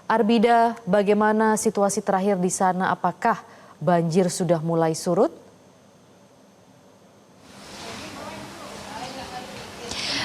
Arbida, bagaimana situasi terakhir di sana? Apakah banjir sudah mulai surut?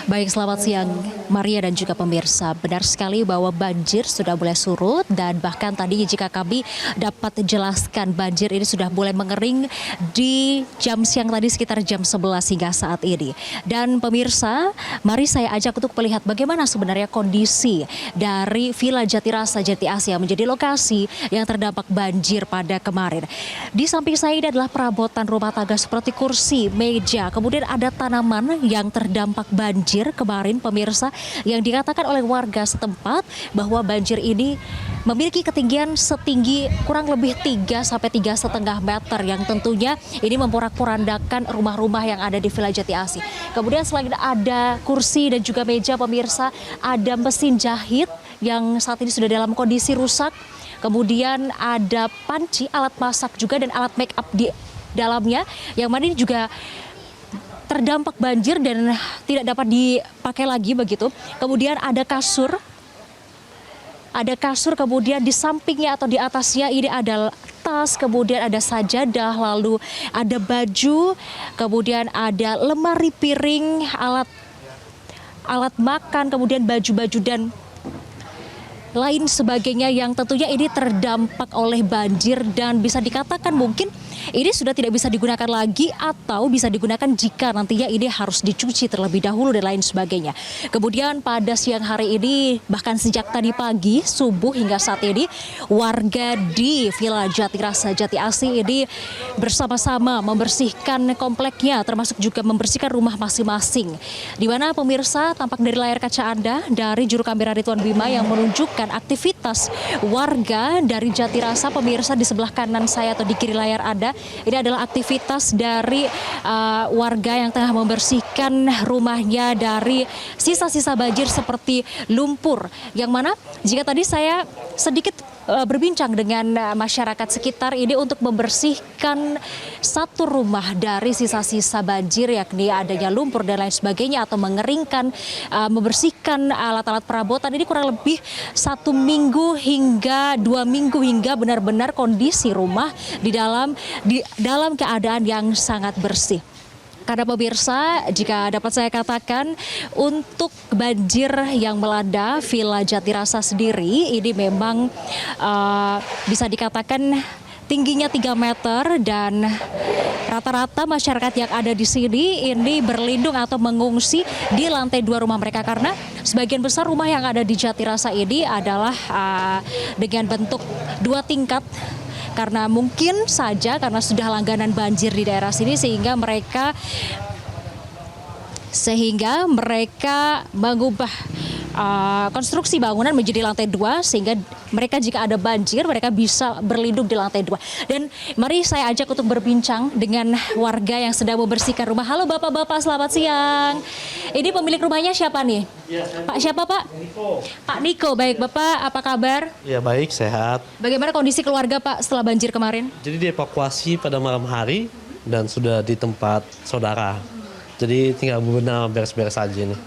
Baik, selamat siang Maria dan juga pemirsa. Benar sekali bahwa banjir sudah mulai surut dan bahkan tadi jika kami dapat jelaskan banjir ini sudah mulai mengering di jam siang tadi sekitar jam 11 hingga saat ini. Dan pemirsa, mari saya ajak untuk melihat bagaimana sebenarnya kondisi dari Villa Jatirasa Jati Asih yang menjadi lokasi yang terdampak banjir pada kemarin. Di samping saya ini adalah perabotan rumah tangga seperti kursi, meja, kemudian ada tanaman yang terdampak banjir kemarin pemirsa yang dikatakan oleh warga setempat bahwa banjir ini memiliki ketinggian setinggi kurang lebih 3 sampai 3,5 meter yang tentunya ini memporak-porandakan rumah-rumah yang ada di Villa Jati Asih. Kemudian selain ada kursi dan juga meja pemirsa, ada mesin jahit yang saat ini sudah dalam kondisi rusak. Kemudian ada panci, alat masak juga dan alat make up di dalamnya yang mana ini juga terdampak banjir dan tidak dapat dipakai lagi begitu. Kemudian ada kasur kemudian di sampingnya atau di atasnya ini ada tas, kemudian ada sajadah, lalu ada baju, kemudian ada lemari piring, alat makan, kemudian baju-baju dan lain sebagainya yang tentunya ini terdampak oleh banjir dan bisa dikatakan mungkin ini sudah tidak bisa digunakan lagi atau bisa digunakan jika nantinya ini harus dicuci terlebih dahulu dan lain sebagainya. Kemudian pada siang hari ini bahkan sejak tadi pagi subuh hingga saat ini warga di Villa Jatirasa Jati Asih ini bersama-sama membersihkan kompleknya termasuk juga membersihkan rumah masing-masing. Di mana pemirsa tampak dari layar kaca Anda dari juru kamera Ridwan Bima yang menunjukkan aktivitas warga dari Jatirasa. Pemirsa di sebelah kanan saya atau di kiri layar Anda ini adalah aktivitas dari warga yang tengah membersihkan rumahnya dari sisa-sisa banjir seperti lumpur. Yang mana jika tadi saya sedikit berbincang dengan masyarakat sekitar ini untuk membersihkan satu rumah dari sisa-sisa banjir yakni adanya lumpur dan lain sebagainya atau mengeringkan, membersihkan alat-alat perabotan ini kurang lebih 1 minggu hingga 2 minggu hingga benar-benar kondisi rumah di dalam keadaan yang sangat bersih. Karena pemirsa, jika dapat saya katakan, untuk banjir yang melanda Villa Jatirasa sendiri, ini memang bisa dikatakan tingginya 3 meter dan rata-rata masyarakat yang ada di sini ini berlindung atau mengungsi di lantai 2 rumah mereka karena sebagian besar rumah yang ada di Jatirasa ini adalah dengan bentuk 2 tingkat. Karena mungkin saja karena sudah langganan banjir di daerah sini sehingga mereka mengubah konstruksi bangunan menjadi lantai 2 sehingga mereka jika ada banjir mereka bisa berlindung di lantai 2. Dan mari saya ajak untuk berbincang dengan warga yang sedang membersihkan rumah. Halo Bapak-bapak, selamat siang. Ini pemilik rumahnya siapa nih? Ya, Pak siapa Pak? Niko. Pak Niko, baik Bapak, apa kabar? Ya baik, sehat. Bagaimana kondisi keluarga Pak setelah banjir kemarin? Jadi dievakuasi pada malam hari dan sudah di tempat saudara. Jadi tinggal bebenah beres-beres aja nih.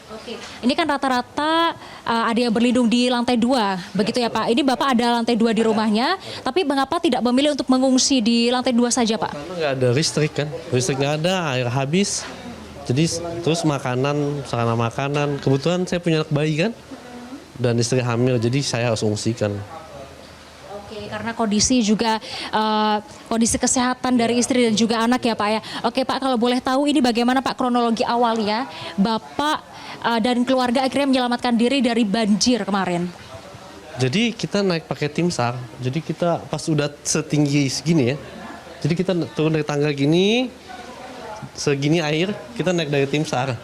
Oke, ini kan rata-rata ada yang berlindung di lantai 2, begitu ya Pak? Ini Bapak ada lantai 2 di rumahnya, tapi mengapa tidak memilih untuk mengungsi di lantai 2 saja Pak? Karena nggak ada listrik kan, listrik nggak ada, air habis. Jadi terus makanan, sarana makanan, kebetulan saya punya anak bayi kan, dan istri hamil, jadi saya harus ungsikan. Oke, karena kondisi juga kondisi kesehatan dari istri dan juga anak ya Pak ya. Oke Pak, kalau boleh tahu ini bagaimana Pak kronologi awalnya Bapak dan keluarga akhirnya menyelamatkan diri dari banjir kemarin? Jadi kita naik pakai tim SAR, jadi kita pas udah setinggi segini ya, jadi kita turun dari tangga gini, segini air, kita naik dari tim SAR,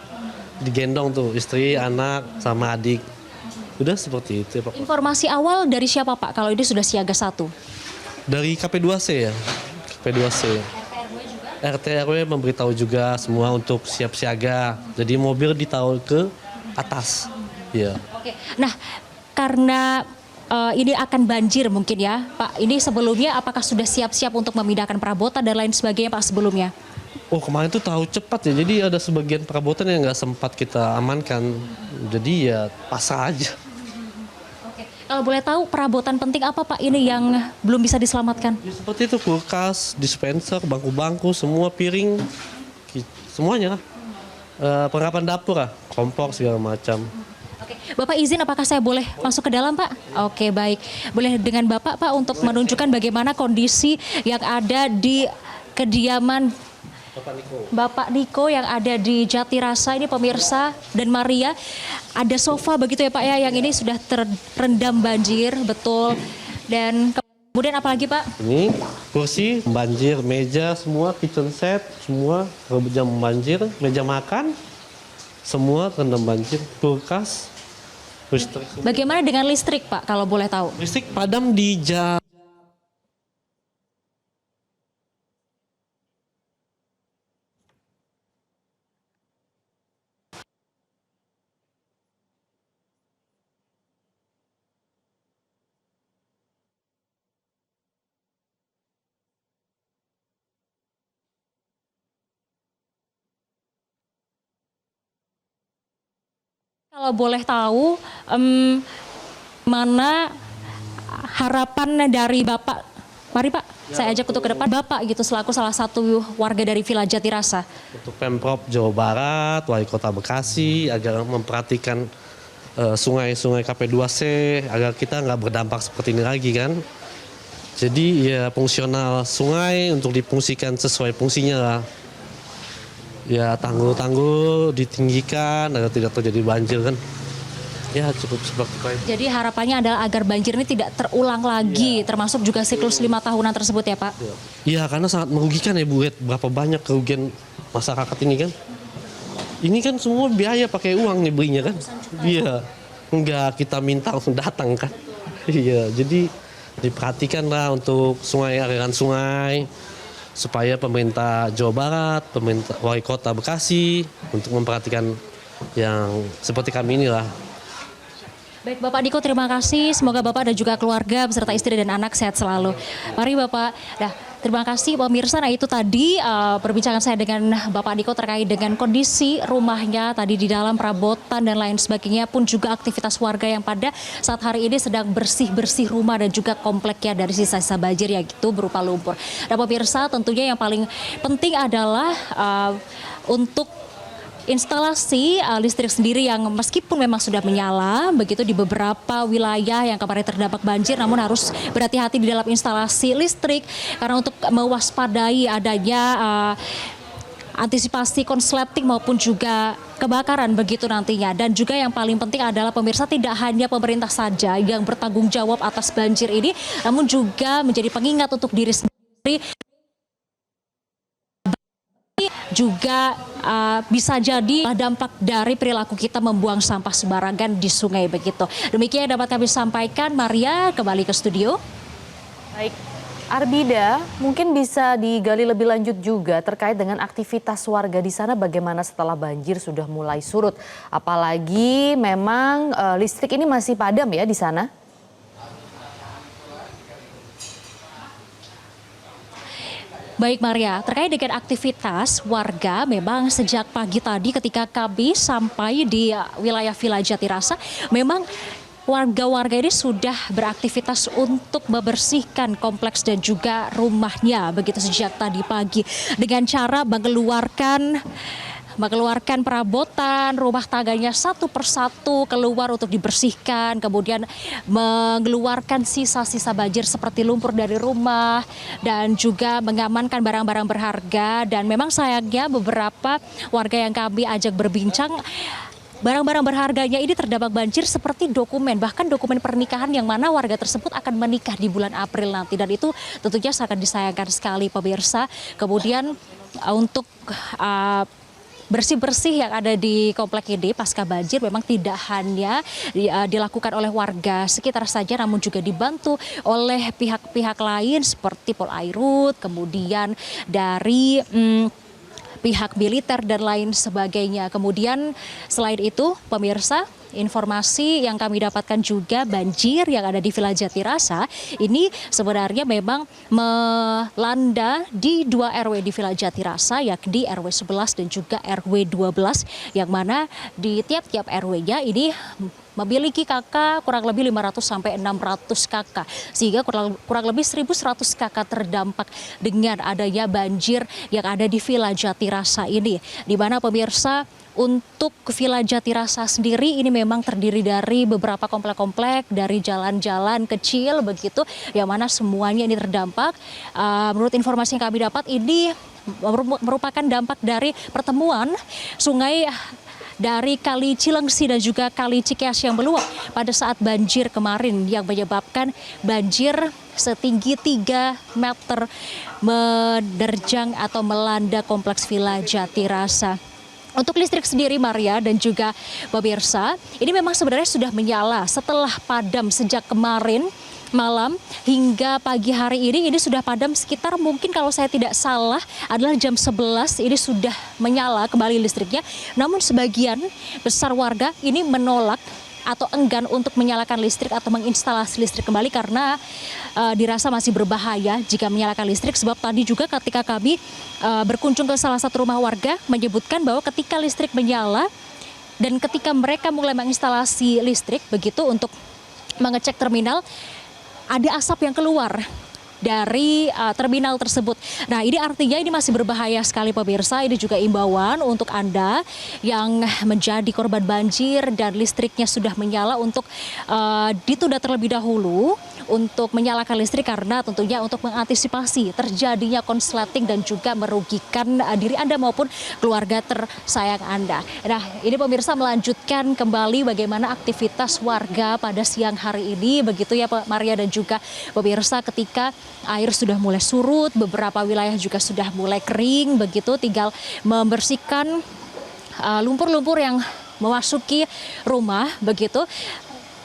digendong tuh istri, anak, sama adik. Udah seperti itu ya Pak. Informasi awal dari siapa Pak kalau ini sudah siaga 1? Dari KP2C ya, KP2C. RT RW memberitahu juga semua untuk siap siaga. Jadi mobil ditaruh ke atas. Ya. Oke. Nah, karena ini akan banjir mungkin ya, Pak. Ini sebelumnya apakah sudah siap-siap untuk memindahkan perabotan dan lain sebagainya Pak sebelumnya? Oh kemarin tuh tahu cepat ya, jadi ada sebagian perabotan yang nggak sempat kita amankan. Jadi ya pasrah aja. Oke. Kalau boleh tahu perabotan penting apa Pak ini yang belum bisa diselamatkan? Ya, seperti itu kulkas, dispenser, bangku-bangku, semua piring, semuanya lah. Perlengkapan dapur lah, kompor segala macam. Oke, Bapak izin apakah saya boleh masuk ke dalam Pak? Oke baik, boleh dengan Bapak Pak untuk menunjukkan bagaimana kondisi yang ada di kediaman Bapak Niko yang ada di Jatirasa ini pemirsa dan Maria. Ada sofa begitu ya Pak ya yang ini sudah terendam banjir, betul. Dan kemudian apa lagi Pak? Ini kursi, banjir, meja, semua kitchen set, semua jam banjir, meja makan, semua terendam banjir, kulkas, listrik. Bagaimana dengan listrik Pak kalau boleh tahu? Listrik padam di jam. Kalau boleh tahu mana harapan dari Bapak? Mari Pak, saya ajak untuk ke depan. Bapak gitu selaku salah satu warga dari Villa Jatirasa. Untuk Pemprov Jawa Barat, Wali Kota Bekasi agar memperhatikan sungai-sungai KP2C agar kita nggak berdampak seperti ini lagi kan. Jadi ya fungsional sungai untuk difungsikan sesuai fungsinya lah. Ya tanggul-tanggul ditinggikan agar tidak terjadi banjir kan. Ya cukup seperti itu. Jadi harapannya adalah agar banjir ini tidak terulang lagi, termasuk juga siklus 5 tahunan tersebut ya Pak? Iya karena sangat merugikan ya Bu, berapa banyak kerugian masyarakat ini kan. Ini kan semua biaya pakai uang nih belinya kan. Iya, enggak kita minta langsung datang kan. Iya, jadi diperhatikan lah untuk sungai, aliran sungai. Supaya pemerintah Jawa Barat, pemerintah Wali Kota Bekasi untuk memperhatikan yang seperti kami inilah. Baik Bapak Niko, terima kasih. Semoga Bapak dan juga keluarga beserta istri dan anak sehat selalu. Mari Bapak. Nah, terima kasih pemirsa. Nah itu tadi perbincangan saya dengan Bapak Niko terkait dengan kondisi rumahnya tadi di dalam perabotan dan lain sebagainya, pun juga aktivitas warga yang pada saat hari ini sedang bersih-bersih rumah dan juga kompleknya dari sisa-sisa banjir yang itu berupa lumpur. Nah pemirsa, tentunya yang paling penting adalah untuk instalasi listrik sendiri yang meskipun memang sudah menyala begitu di beberapa wilayah yang kemarin terdampak banjir, namun harus berhati-hati di dalam instalasi listrik karena untuk mewaspadai adanya antisipasi konsleting maupun juga kebakaran begitu nantinya. Dan juga yang paling penting adalah pemirsa, tidak hanya pemerintah saja yang bertanggung jawab atas banjir ini, namun juga menjadi pengingat untuk diri sendiri. Juga bisa jadi dampak dari perilaku kita membuang sampah sembarangan di sungai begitu. Demikian yang dapat kami sampaikan. Maria, kembali ke studio. Baik, Arbida, mungkin bisa digali lebih lanjut juga terkait dengan aktivitas warga di sana bagaimana setelah banjir sudah mulai surut. Apalagi memang listrik ini masih padam ya di sana. Baik Maria, terkait dengan aktivitas warga memang sejak pagi tadi ketika kami sampai di wilayah Villa Jatirasa, memang warga-warga ini sudah beraktivitas untuk membersihkan kompleks dan juga rumahnya begitu sejak tadi pagi dengan cara mengeluarkan perabotan rumah tangganya satu persatu keluar untuk dibersihkan, kemudian mengeluarkan sisa-sisa banjir seperti lumpur dari rumah dan juga mengamankan barang-barang berharga. Dan memang sayangnya beberapa warga yang kami ajak berbincang, barang-barang berharganya ini terdampak banjir seperti dokumen, bahkan dokumen pernikahan yang mana warga tersebut akan menikah di bulan April nanti, dan itu tentunya sangat disayangkan sekali pemirsa. Kemudian untuk bersih-bersih yang ada di komplek ini pasca banjir memang tidak hanya dilakukan oleh warga sekitar saja, namun juga dibantu oleh pihak-pihak lain seperti Polairut, kemudian dari pihak militer dan lain sebagainya. Kemudian selain itu pemirsa, informasi yang kami dapatkan juga banjir yang ada di Villa Jatirasa ini sebenarnya memang melanda di 2 RW di Villa Jatirasa, yakni RW 11 dan juga RW 12, yang mana di tiap-tiap RW-nya ini memiliki KK kurang lebih 500 sampai 600 KK, sehingga kurang lebih 1.100 KK terdampak dengan adanya banjir yang ada di Villa Jatirasa ini. Di mana pemirsa, untuk Villa Jatirasa sendiri ini memang terdiri dari beberapa komplek-komplek, dari jalan-jalan kecil begitu, yang mana semuanya ini terdampak. Menurut informasi yang kami dapat, ini merupakan dampak dari pertemuan sungai dari Kali Cilengsi dan juga Kali Cikeas yang meluap pada saat banjir kemarin, yang menyebabkan banjir setinggi 3 meter menerjang atau melanda kompleks Villa Jatirasa. Untuk listrik sendiri, Maria dan juga pemirsa, ini memang sebenarnya sudah menyala setelah padam sejak kemarin malam hingga pagi hari ini sudah padam sekitar, mungkin kalau saya tidak salah adalah jam 11 ini sudah menyala kembali listriknya. Namun sebagian besar warga ini menolak atau enggan untuk menyalakan listrik atau menginstalasi listrik kembali karena dirasa masih berbahaya jika menyalakan listrik. Sebab tadi juga ketika kami berkunjung ke salah satu rumah warga menyebutkan bahwa ketika listrik menyala dan ketika mereka mulai menginstalasi listrik begitu untuk mengecek terminal, ada asap yang keluar dari terminal tersebut. Nah, ini artinya ini masih berbahaya sekali pemirsa. Ini juga imbauan untuk Anda yang menjadi korban banjir dan listriknya sudah menyala untuk ditunda terlebih dahulu untuk menyalakan listrik, karena tentunya untuk mengantisipasi terjadinya konsleting dan juga merugikan diri Anda maupun keluarga tersayang Anda. Nah, ini pemirsa melanjutkan kembali bagaimana aktivitas warga pada siang hari ini begitu ya Pak Maria dan juga pemirsa, ketika air sudah mulai surut, beberapa wilayah juga sudah mulai kering begitu, tinggal membersihkan lumpur-lumpur yang memasuki rumah begitu.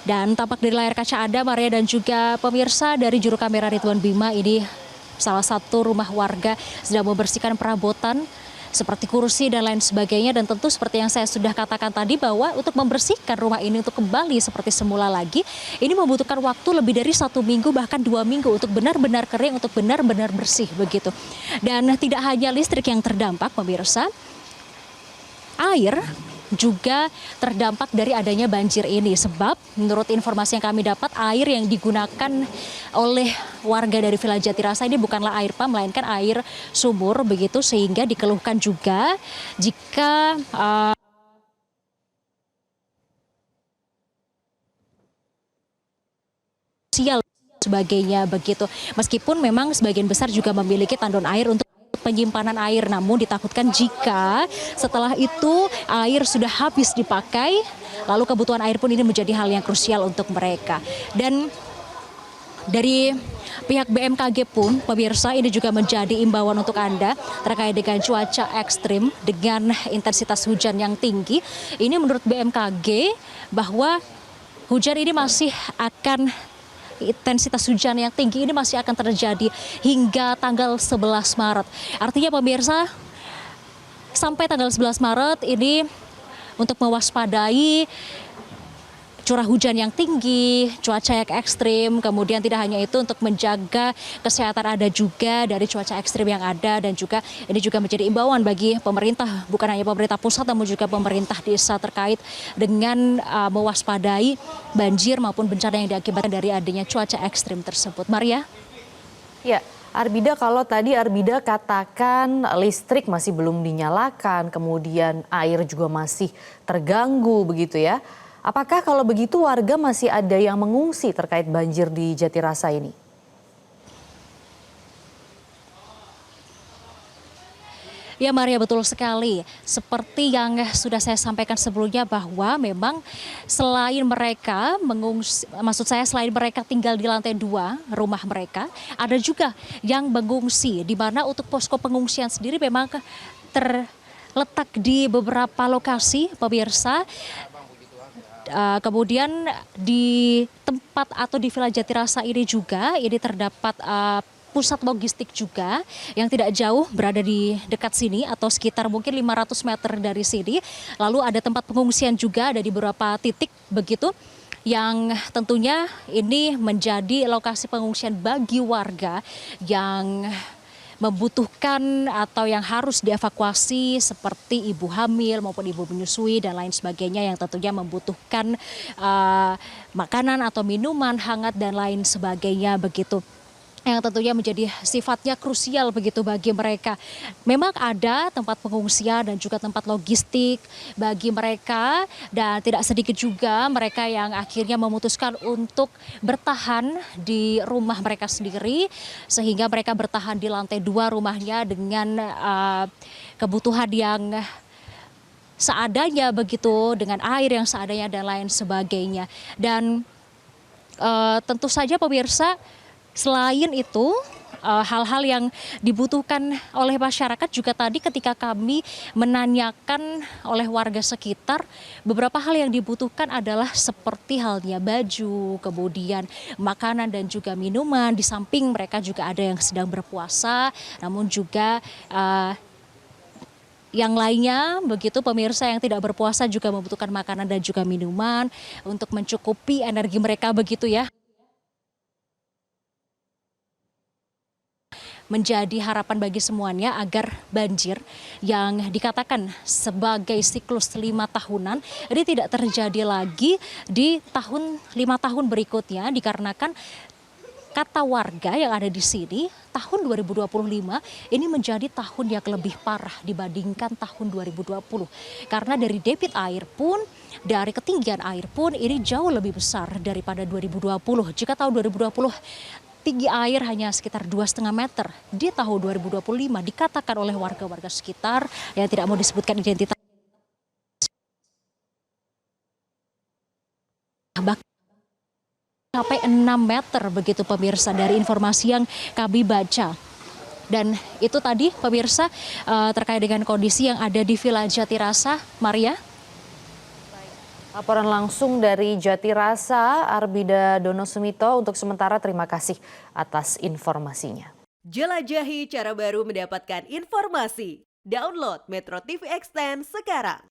Dan tampak dari layar kaca Anda, Maria dan juga pemirsa, dari juru kamera Ridwan Bima, ini salah satu rumah warga sedang membersihkan perabotan seperti kursi dan lain sebagainya. Dan tentu seperti yang saya sudah katakan tadi, bahwa untuk membersihkan rumah ini untuk kembali seperti semula lagi, ini membutuhkan waktu lebih dari 1 minggu bahkan 2 minggu untuk benar-benar kering, untuk benar-benar bersih begitu. Dan tidak hanya listrik yang terdampak pemirsa, air juga terdampak dari adanya banjir ini. Sebab menurut informasi yang kami dapat, air yang digunakan oleh warga dari Villa Jatirasa ini bukanlah air pam, melainkan air sumur begitu, sehingga dikeluhkan juga jika sebagainya begitu. Meskipun memang sebagian besar juga memiliki tandon air untuk penyimpanan air, namun ditakutkan jika setelah itu air sudah habis dipakai, lalu kebutuhan air pun ini menjadi hal yang krusial untuk mereka. Dan dari pihak BMKG pun pemirsa, ini juga menjadi imbauan untuk Anda terkait dengan cuaca ekstrim dengan intensitas hujan yang tinggi. Ini menurut BMKG bahwa hujan ini masih akan, intensitas hujan yang tinggi ini masih akan terjadi hingga tanggal 11 Maret. Artinya pemirsa, sampai tanggal 11 Maret ini untuk mewaspadai curah hujan yang tinggi, cuaca yang ekstrim, kemudian tidak hanya itu untuk menjaga kesehatan Anda juga dari cuaca ekstrim yang ada, dan juga ini juga menjadi imbauan bagi pemerintah, bukan hanya pemerintah pusat namun juga pemerintah desa terkait dengan mewaspadai banjir maupun bencana yang diakibatkan dari adanya cuaca ekstrim tersebut. Maria? Ya, Arbida, kalau tadi Arbida katakan listrik masih belum dinyalakan, kemudian air juga masih terganggu begitu ya. Apakah kalau begitu warga masih ada yang mengungsi terkait banjir di Jatirasa ini? Ya Maria, betul sekali. Seperti yang sudah saya sampaikan sebelumnya, bahwa memang selain mereka mengungsi, maksud saya selain mereka tinggal di lantai 2 rumah mereka, ada juga yang mengungsi, di mana untuk posko pengungsian sendiri memang terletak di beberapa lokasi pemirsa. Kemudian di tempat atau di Villa Jatirasa ini juga ini terdapat pusat logistik juga yang tidak jauh berada di dekat sini atau sekitar mungkin 500 meter dari sini. Lalu ada tempat pengungsian juga ada di beberapa titik begitu yang tentunya ini menjadi lokasi pengungsian bagi warga yang membutuhkan atau yang harus dievakuasi seperti ibu hamil maupun ibu menyusui dan lain sebagainya yang tentunya membutuhkan makanan atau minuman hangat dan lain sebagainya begitu, yang tentunya menjadi sifatnya krusial begitu bagi mereka. Memang ada tempat pengungsian dan juga tempat logistik bagi mereka dan tidak sedikit juga mereka yang akhirnya memutuskan untuk bertahan di rumah mereka sendiri sehingga mereka bertahan di lantai 2 rumahnya dengan kebutuhan yang seadanya begitu, dengan air yang seadanya dan lain sebagainya. Dan tentu saja pemirsa, selain itu, hal-hal yang dibutuhkan oleh masyarakat juga tadi ketika kami menanyakan oleh warga sekitar, beberapa hal yang dibutuhkan adalah seperti halnya baju, kemudian makanan dan juga minuman. Di samping mereka juga ada yang sedang berpuasa, namun juga yang lainnya begitu pemirsa yang tidak berpuasa juga membutuhkan makanan dan juga minuman untuk mencukupi energi mereka begitu ya. Menjadi harapan bagi semuanya agar banjir yang dikatakan sebagai siklus 5 tahunan ini tidak terjadi lagi di 5 tahun berikutnya, dikarenakan kata warga yang ada di sini tahun 2025 ini menjadi tahun yang lebih parah dibandingkan tahun 2020 karena dari debit air pun, dari ketinggian air pun ini jauh lebih besar daripada 2020. Jika tahun 2020 tinggi air hanya sekitar 2,5 meter, di tahun 2025 dikatakan oleh warga-warga sekitar yang tidak mau disebutkan identitas bahkan sampai 6 meter begitu pemirsa dari informasi yang kami baca. Dan itu tadi pemirsa terkait dengan kondisi yang ada di Villa Jatirasa. Maria. Laporan langsung dari Jatirasa, Arbida Dono Sumito. Untuk sementara terima kasih atas informasinya. Jelajahi cara baru mendapatkan informasi. Download Metro TV Extend sekarang.